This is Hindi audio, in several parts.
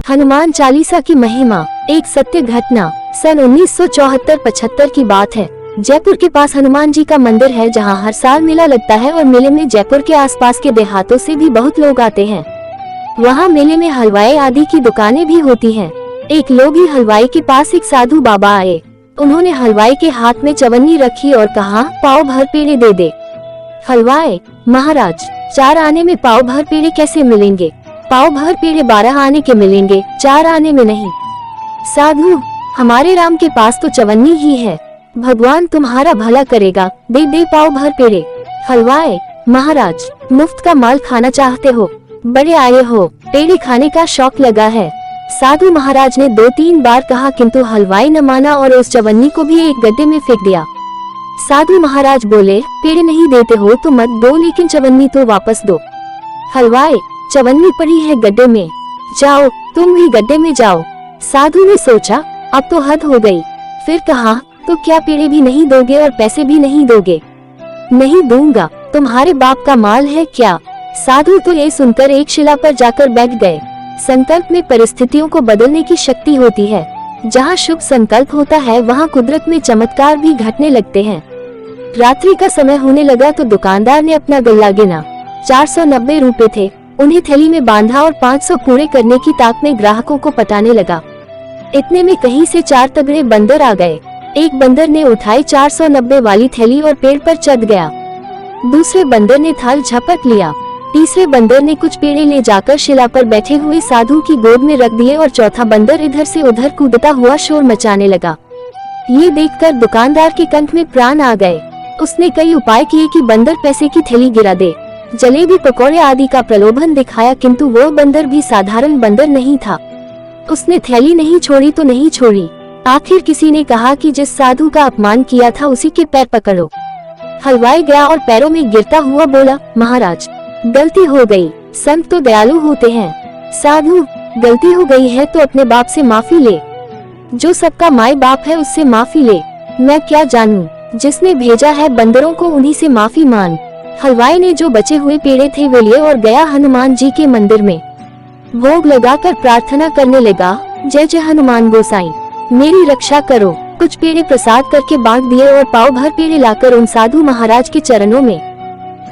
हनुमान चालीसा की महिमा। एक सत्य घटना। सन 1974-75 की बात है। जयपुर के पास हनुमान जी का मंदिर है, जहां हर साल मेला लगता है और मेले में जयपुर के आसपास के देहातों से भी बहुत लोग आते हैं। वहां मेले में हलवाई आदि की दुकानें भी होती हैं। एक लोग ही हलवाई के पास एक साधु बाबा आए। उन्होंने हलवाई के हाथ में चवन्नी रखी और कहा, पाव भर पेड़े दे दे। हलवाई, महाराज 4 आने में पाव भर पेड़े कैसे मिलेंगे? पाव भर पेड़े 12 आने के मिलेंगे, 4 आने में नहीं। साधु, हमारे राम के पास तो चवन्नी ही है, भगवान तुम्हारा भला करेगा, दे दे पाव भर पेड़े। हलवाई, महाराज मुफ्त का माल खाना चाहते हो? बड़े आए हो, पेड़े खाने का शौक लगा है। साधु महाराज ने 2-3 बार कहा, किंतु हलवाई न माना और उस चवन्नी को भी एक गड्ढे में फेंक दिया। साधु महाराज बोले, पेड़े नहीं देते हो तो मत दो, लेकिन चवन्नी तो वापस दो। हलवाई, चवन्नी पड़ी है गड्ढे में, जाओ तुम भी गड्ढे में जाओ। साधु ने सोचा, अब तो हद हो गई। फिर कहा, तो क्या पेड़े भी नहीं दोगे और पैसे भी नहीं दोगे? नहीं दूंगा, तुम्हारे बाप का माल है क्या? साधु तो ये सुनकर एक शिला पर जाकर बैठ गए। संकल्प में परिस्थितियों को बदलने की शक्ति होती है। जहाँ शुभ संकल्प होता है, वहाँ कुदरत में चमत्कार भी घटने लगते हैं। रात्रि का समय होने लगा तो दुकानदार ने अपना गल्ला गिना। 490 रुपए थे। उन्हें थैली में बांधा और 500 पूरे करने की ताक में ग्राहकों को पटाने लगा। इतने में कहीं से 4 तगड़े बंदर आ गए। एक बंदर ने उठाई 490 वाली थैली और पेड़ पर चढ़ गया। दूसरे बंदर ने थाल झपट लिया। तीसरे बंदर ने कुछ पेड़े ले जाकर शिला पर बैठे हुए साधु की गोद में रख दिए और चौथा बंदर इधर से उधर कूदता हुआ शोर मचाने लगा। ये देखकर दुकानदार के कंठ में प्राण आ गए। उसने कई उपाय किए कि बंदर पैसे की थैली गिरा दे, जलेबी पकौड़े आदि का प्रलोभन दिखाया, किंतु वो बंदर भी साधारण बंदर नहीं था। उसने थैली नहीं छोड़ी तो नहीं छोड़ी। आखिर किसी ने कहा कि जिस साधु का अपमान किया था उसी के पैर पकड़ो। हलवाई गया और पैरों में गिरता हुआ बोला, महाराज गलती हो गई, संत तो दयालु होते हैं। साधु, गलती हो गई है तो अपने बाप से माफी ले, जो सबका माई बाप है उससे माफी ले। मैं क्या जानूं, जिसने भेजा है बंदरों को उन्हीं से माफी मान। हलवाई ने जो बचे हुए पेड़े थे वे लिए और गया हनुमान जी के मंदिर में। भोग लगाकर प्रार्थना करने लगा, जय जय हनुमान गोसाई, मेरी रक्षा करो। कुछ पेड़े प्रसाद करके बांट दिए और पाव भर पेड़े लाकर उन साधु महाराज के चरणों में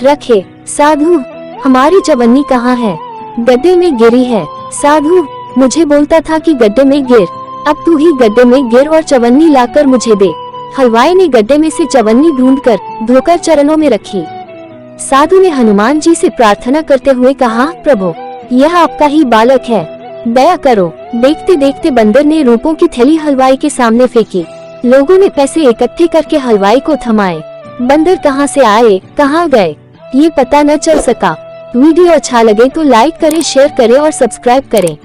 रखे। साधु, हमारी चवन्नी कहाँ है? गड्ढे में गिरी है। साधु, मुझे बोलता था कि गड्ढे में गिर, अब तू ही गड्ढे में गिर और चवन्नी लाकर मुझे दे। हलवाई ने गड्ढे में से चवन्नी ढूंढकर धोकर चरणों में रखी। साधु ने हनुमान जी से प्रार्थना करते हुए कहा, प्रभु यह आपका ही बालक है, दया करो। देखते देखते बंदर ने रूपों की थैली हलवाई के सामने फेंकी। लोगों ने पैसे इकट्ठे करके हलवाई को थमाए। बंदर कहाँ से आए, कहाँ गए, ये पता न चल सका। वीडियो अच्छा लगे तो लाइक करें, शेयर करें और सब्सक्राइब करें।